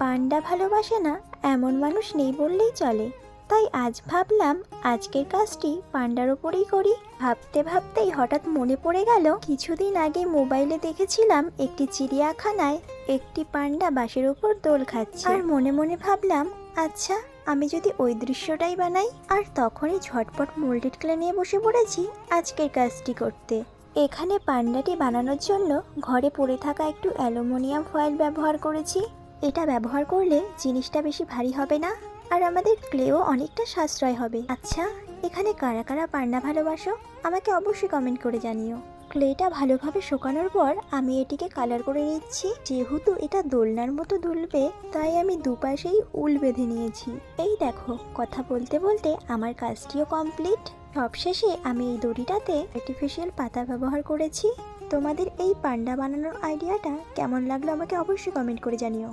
পান্ডা ভালোবাসে না এমন মানুষ নেই বললেই চলে। তাই আজ ভাবলাম আজকের কাজটি পান্ডার ওপরেই করি। ভাবতে ভাবতেই হঠাৎ মনে পড়ে গেল কিছুদিন আগে মোবাইলে দেখেছিলাম একটি চিড়িয়াখানায় একটি পান্ডা বাঁশের ওপর দোল খাচ্ছে। আর মনে মনে ভাবলাম আচ্ছা আমি যদি ওই দৃশ্যটাই বানাই। আর তখনই ঝটপট মোল্ডেড ক্লে নিয়ে বসে পড়েছি আজকের কাজটি করতে। এখানে পান্ডাটি বানানোর জন্য ঘরে পড়ে থাকা একটু অ্যালুমিনিয়াম ফয়েল ব্যবহার করেছি। এটা ব্যবহার করলে জিনিসটা বেশি ভারী হবে না, আর আমাদের ক্লেও অনেকটা সাশ্রয় হবে। আচ্ছা, এখানে কারা কারা পান্ডা ভালোবাসো আমাকে অবশ্যই কমেন্ট করে জানিও। ক্লেটা ভালোভাবে শুকানোর পর আমি এটিকে কালার করে নিচ্ছি। যেহেতু এটা দোলনার মতো দুলবে তাই আমি দুপাশেই উল বেঁধে নিয়েছি। এই দেখো, কথা বলতে বলতে আমার কাজটিও কমপ্লিট। সবশেষে আমি এই দড়িটাতে আর্টিফিশিয়াল পাতা ব্যবহার করেছি। তোমাদের এই পান্ডা বানানোর আইডিয়াটা কেমন লাগলো আমাকে অবশ্যই কমেন্ট করে জানিও।